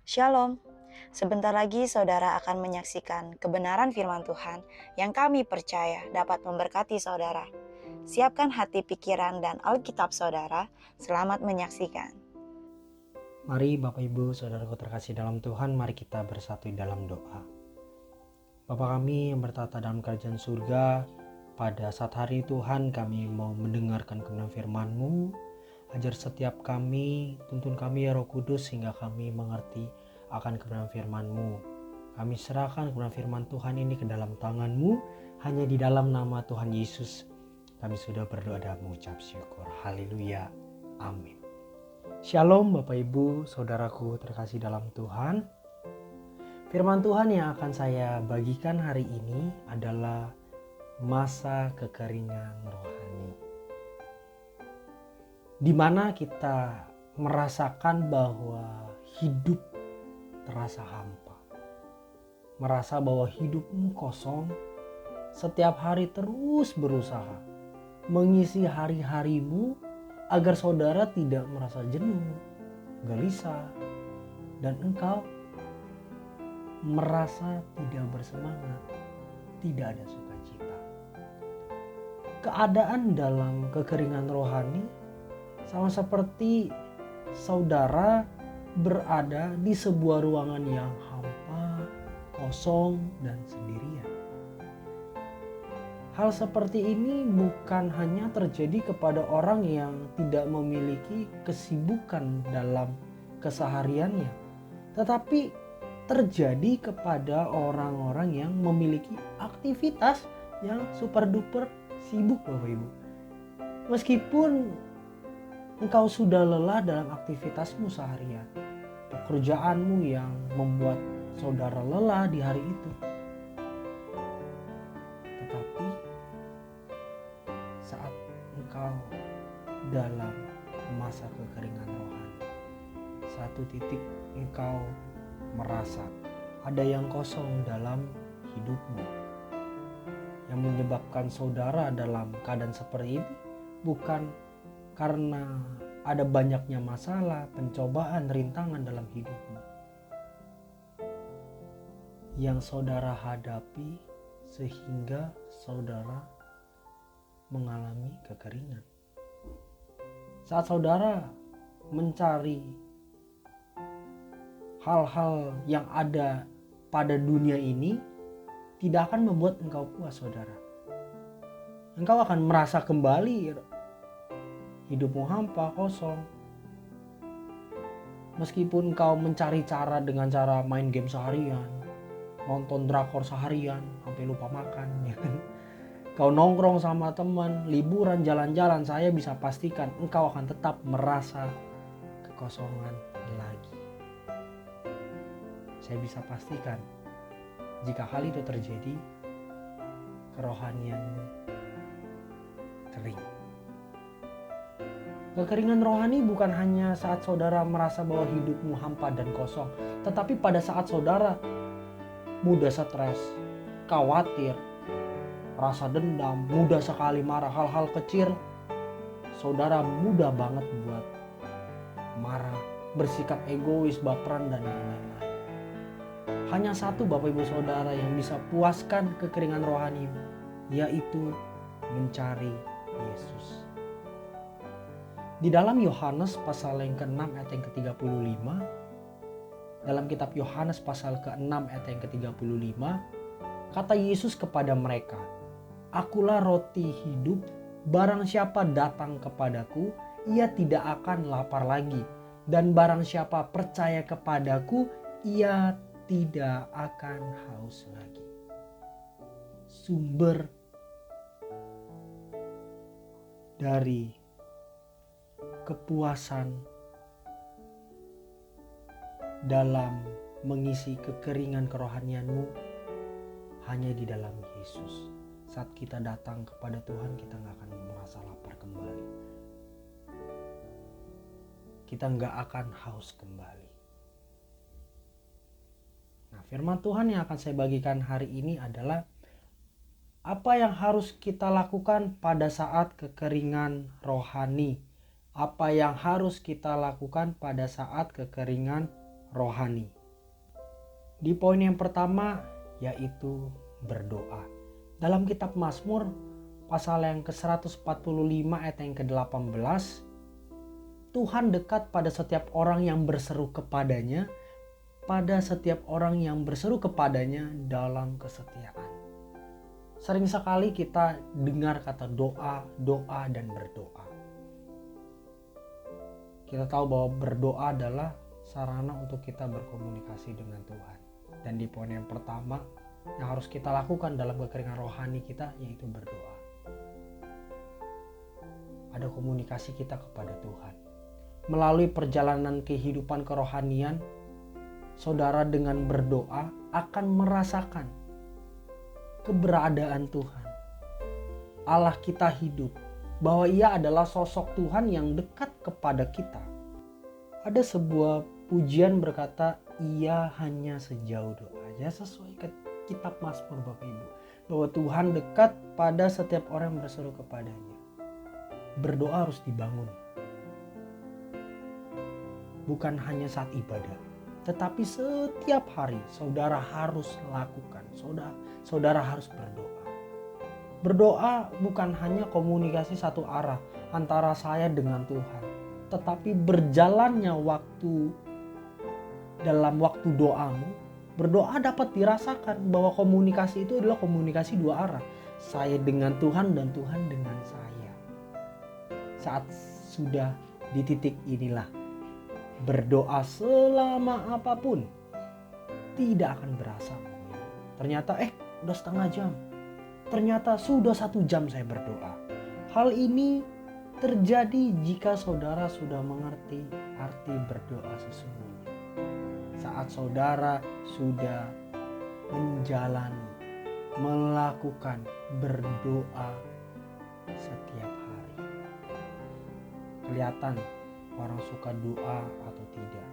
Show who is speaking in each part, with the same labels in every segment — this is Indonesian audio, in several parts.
Speaker 1: Shalom. Sebentar lagi saudara akan menyaksikan kebenaran firman Tuhan yang kami percaya dapat memberkati saudara. Siapkan hati, pikiran, dan Alkitab saudara. Selamat menyaksikan.
Speaker 2: Mari Bapak Ibu Saudaraku terkasih dalam Tuhan, mari kita bersatu dalam doa. Bapa kami yang bertata dalam kerajaan surga, pada saat hari Tuhan kami mau mendengarkan kebenaran firman-Mu. Ajar setiap kami, tuntun kami ya Roh Kudus sehingga kami mengerti akan kebenaran firman-Mu. Kami serahkan kebenaran firman Tuhan ini ke dalam tangan-Mu, hanya di dalam nama Tuhan Yesus. Kami sudah berdoa dan mengucap syukur. Haleluya. Amin. Shalom Bapak Ibu Saudaraku terkasih dalam Tuhan. Firman Tuhan yang akan saya bagikan hari ini adalah masa kekeringan rohani, di mana kita merasakan bahwa hidup terasa hampa, merasa bahwa hidupmu kosong, setiap hari terus berusaha mengisi hari-harimu agar saudara tidak merasa jenuh, gelisah, dan engkau merasa tidak bersemangat, tidak ada sukacita. Keadaan dalam kekeringan rohani sama seperti saudara berada di sebuah ruangan yang hampa, kosong, dan sendirian. Hal seperti ini bukan hanya terjadi kepada orang yang tidak memiliki kesibukan dalam kesehariannya, tetapi terjadi kepada orang-orang yang memiliki aktivitas yang super duper sibuk Bapak Ibu. Meskipun engkau sudah lelah dalam aktivitasmu seharian, pekerjaanmu yang membuat saudara lelah di hari itu, tetapi saat engkau dalam masa kekeringan rohani, satu titik engkau merasa ada yang kosong dalam hidupmu. Yang menyebabkan saudara dalam keadaan seperti ini bukan karena ada banyaknya masalah, pencobaan, rintangan dalam hidupmu yang saudara hadapi sehingga saudara mengalami kekeringan. Saat saudara mencari hal-hal yang ada pada dunia ini, tidak akan membuat engkau puas saudara. Engkau akan merasa kembali hidupmu hampa, kosong. Meskipun engkau mencari cara dengan cara main game seharian, nonton drakor seharian sampai lupa makan, ya kan? Kau nongkrong sama teman, liburan, jalan-jalan, saya bisa pastikan engkau akan tetap merasa kekosongan lagi. Saya bisa pastikan jika hal itu terjadi, kerohanianmu kering. Kekeringan rohani bukan hanya saat saudara merasa bahwa hidupmu hampa dan kosong, tetapi pada saat saudara mudah stres, khawatir, rasa dendam, mudah sekali marah, hal-hal kecil saudara mudah banget buat marah, bersikap egois, baperan, dan lain-lain. Hanya satu Bapak Ibu Saudara yang bisa puaskan kekeringan rohani, yaitu mencari Yesus. Di dalam Yohanes pasal yang ke-6 ayat yang ke-35, dalam kitab Yohanes pasal ke-6 ayat yang ke-35, kata Yesus kepada mereka, "Akulah roti hidup, barang siapa datang kepadaku, ia tidak akan lapar lagi. Dan barang siapa percaya kepadaku, ia tidak akan haus lagi." Sumber dari kepuasan dalam mengisi kekeringan kerohanianmu hanya di dalam Yesus. Saat kita datang kepada Tuhan, kita gak akan merasa lapar kembali. Kita gak akan haus kembali. Nah, firman Tuhan yang akan saya bagikan hari ini adalah apa yang harus kita lakukan pada saat kekeringan rohani. Apa yang harus kita lakukan pada saat kekeringan rohani. Di poin yang pertama yaitu berdoa. Dalam kitab Mazmur pasal yang ke-145 ayat yang ke-18, Tuhan dekat pada setiap orang yang berseru kepadanya, pada setiap orang yang berseru kepadanya dalam kesetiaan. Sering sekali kita dengar kata doa, doa, dan berdoa. Kita tahu bahwa berdoa adalah sarana untuk kita berkomunikasi dengan Tuhan. Dan di poin yang pertama yang harus kita lakukan dalam kekeringan rohani kita yaitu berdoa. Ada komunikasi kita kepada Tuhan. Melalui perjalanan kehidupan kerohanian, saudara dengan berdoa akan merasakan keberadaan Tuhan. Allah kita hidup, bahwa Ia adalah sosok Tuhan yang dekat kepada kita. Ada sebuah pujian berkata, Ia hanya sejauh doa. Ya, sesuai kitab Mazmur Bapak Ibu, bahwa Tuhan dekat pada setiap orang yang berseru kepadanya. Berdoa harus dibangun. Bukan hanya saat ibadah, tetapi setiap hari saudara harus lakukan. Saudara harus berdoa. Berdoa bukan hanya komunikasi satu arah antara saya dengan Tuhan, tetapi berjalannya waktu dalam waktu doamu, berdoa dapat dirasakan bahwa komunikasi itu adalah komunikasi dua arah. Saya dengan Tuhan dan Tuhan dengan saya. Saat sudah di titik inilah, berdoa selama apapun tidak akan berasa. Ternyata udah setengah jam. Ternyata sudah 1 jam saya berdoa. Hal ini terjadi jika saudara sudah mengerti arti berdoa sesungguhnya. Saat saudara sudah menjalani, melakukan berdoa setiap hari. Kelihatan orang suka doa atau tidak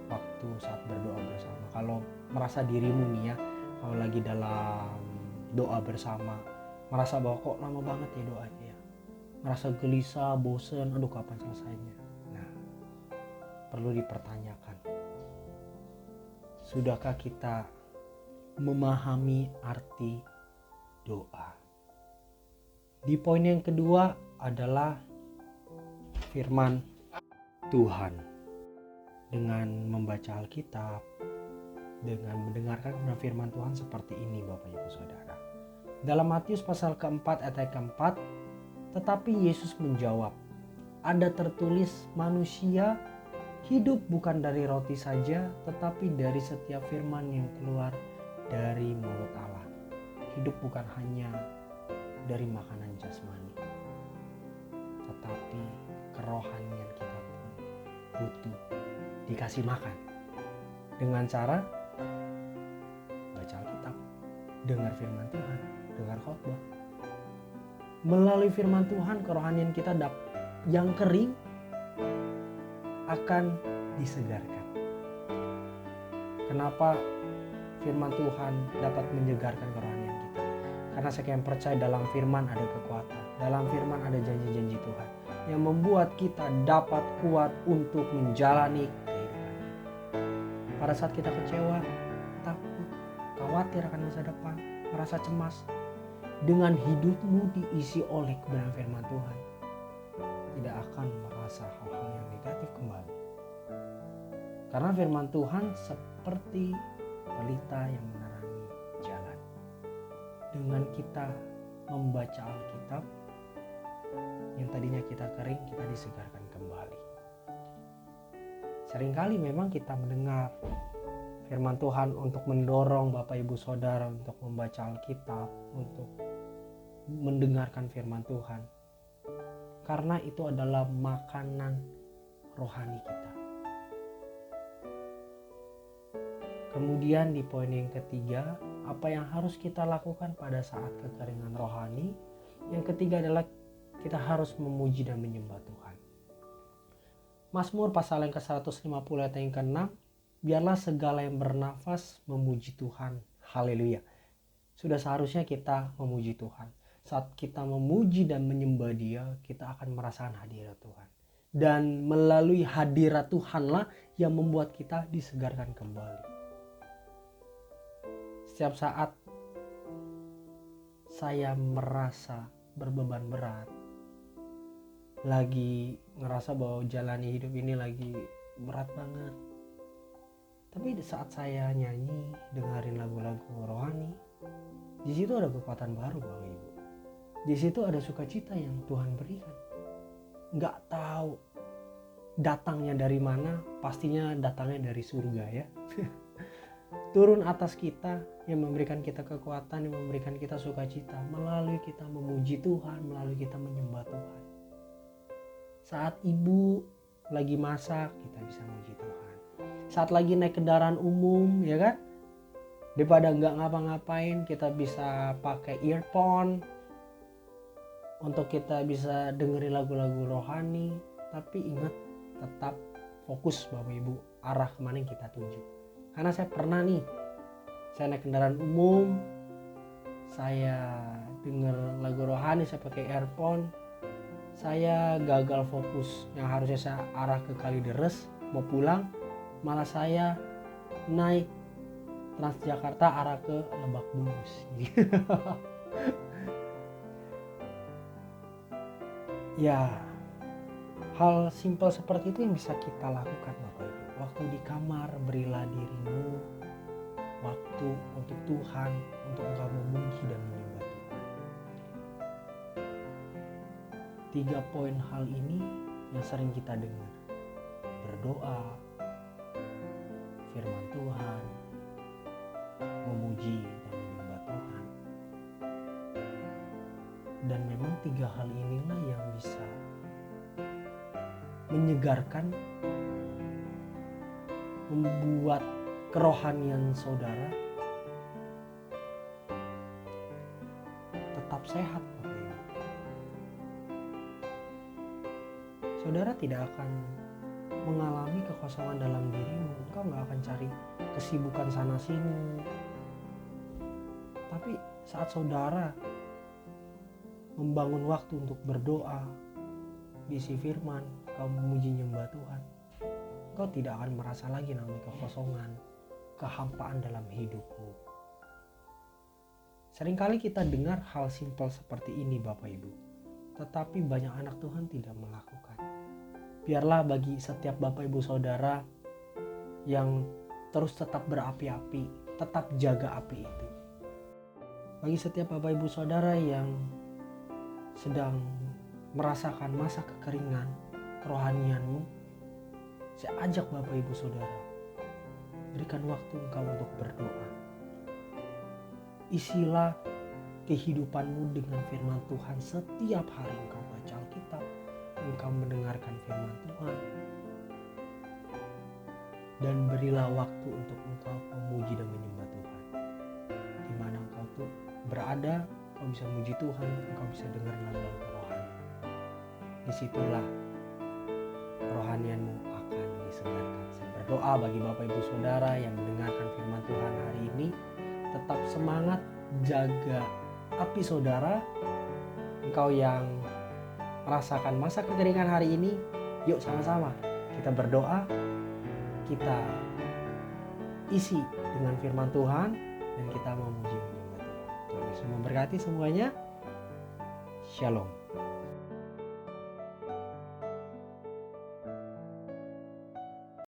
Speaker 2: waktu saat berdoa bersama. Kalau merasa dirimu nih ya, kalau lagi dalam doa bersama merasa bahwa kok lama banget ya doanya ya, merasa gelisah, bosen, aduh kapan selesainya. Nah, perlu dipertanyakan, sudahkah kita memahami arti doa? Di poin yang kedua adalah firman Tuhan. Dengan membaca Alkitab, dengan mendengarkan firman Tuhan seperti ini Bapak Ibu Saudara. Dalam Matius pasal keempat ayat keempat, tetapi Yesus menjawab, ada tertulis manusia hidup bukan dari roti saja, tetapi dari setiap firman yang keluar dari mulut Allah. Hidup bukan hanya dari makanan jasmani, tetapi kerohanian kita pun butuh dikasih makan dengan cara baca Alkitab, dengar firman Tuhan, dengar khotbah. Melalui firman Tuhan, kerohanian kita yang kering akan disegarkan. Kenapa firman Tuhan dapat menyegarkan kerohanian kita? Karena saya yang percaya dalam firman ada kekuatan, dalam firman ada janji-janji Tuhan yang membuat kita dapat kuat untuk menjalani kehidupan. Pada saat kita kecewa, takut, khawatir akan masa depan, merasa cemas, dengan hidupmu diisi oleh kebenaran firman Tuhan, tidak akan merasa hal-hal yang negatif kembali. Karena firman Tuhan seperti pelita yang menerangi jalan. Dengan kita membaca Alkitab, yang tadinya kita kering, kita disegarkan kembali. Seringkali memang kita mendengar firman Tuhan untuk mendorong Bapak Ibu Saudara untuk membaca Alkitab, untuk mendengarkan firman Tuhan. Karena itu adalah makanan rohani kita. Kemudian di poin yang ketiga, apa yang harus kita lakukan pada saat kekeringan rohani? Yang ketiga adalah kita harus memuji dan menyembah Tuhan. Mazmur pasal yang ke-150 ayat yang ke-6, biarlah segala yang bernafas memuji Tuhan. Haleluya. Sudah seharusnya kita memuji Tuhan. Saat kita memuji dan menyembah Dia, kita akan merasakan hadirat Tuhan. Dan melalui hadirat Tuhanlah yang membuat kita disegarkan kembali. setiap saat saya merasa berbeban berat, lagi ngerasa bahwa jalani hidup ini lagi berat banget, tapi di saat saya nyanyi, dengerin lagu-lagu rohani, di situ ada kekuatan baru Bapak Ibu. Di situ ada sukacita yang Tuhan berikan. Nggak tahu datangnya dari mana, pastinya datangnya dari surga ya. Turun atas kita, yang memberikan kita kekuatan, yang memberikan kita sukacita, melalui kita memuji Tuhan, melalui kita menyembah Tuhan. Saat ibu lagi masak, kita bisa memuji Tuhan. Saat lagi naik kendaraan umum, ya kan? Daripada nggak ngapa-ngapain, kita bisa pakai earphone untuk kita bisa dengerin lagu-lagu rohani. Tapi ingat, tetap fokus Bapak Ibu, arah kemana yang kita tuju. Karena saya pernah nih, saya naik kendaraan umum, saya denger lagu rohani, saya pakai earphone, saya gagal fokus. Yang harusnya saya arah ke Kalideres mau pulang, malah saya naik Transjakarta arah ke Lebak Bulus. Ya, hal simpel seperti itu yang bisa kita lakukan Bapak Ibu. Waktu di kamar, berilah dirimu waktu untuk Tuhan, untuk engkau memuji dan menyembah Tuhan. 3 poin hal ini yang sering kita dengar. Berdoa, firman Tuhan, memuji dan menyembah Tuhan. Dan memang 3 hal inilah yang bisa menyegarkan, membuat kerohanian saudara tetap sehat Bapak Ibu. Saudara tidak akan mengalami kekosongan dalam dirimu. Engkau gak akan cari kesibukan sana sini. Tapi saat saudara membangun waktu untuk berdoa, diisi firman, kau memuji nyembah Tuhan, kau tidak akan merasa lagi namanya kekosongan, kehampaan dalam hidupmu. Seringkali kita dengar hal simpel seperti ini Bapak Ibu, tetapi banyak anak Tuhan tidak melakukan. Biarlah bagi setiap Bapak Ibu Saudara yang terus tetap berapi-api, tetap jaga api itu. Bagi setiap Bapak Ibu Saudara yang sedang merasakan masa kekeringan kerohanianmu, saya ajak Bapak Ibu Saudara, berikan waktu engkau untuk berdoa. Isilah kehidupanmu dengan firman Tuhan. Setiap hari engkau baca Alkitab, engkau mendengarkan firman Tuhan, dan berilah waktu untuk engkau memuji dan menyembah Tuhan. Di mana engkau tuh berada, engkau bisa memuji Tuhan, engkau bisa dengar lagu-lagu rohani. Disitulah kerohanianmu akan disegarkan. Saya berdoa bagi Bapak Ibu Saudara yang mendengarkan firman Tuhan hari ini, tetap semangat jaga api saudara. Engkau yang merasakan masa kekeringan hari ini, yuk sama-sama kita berdoa, kita isi dengan firman Tuhan, dan kita memuji menyembah Tuhan. Tuhan Yesus memberkati semuanya. Shalom.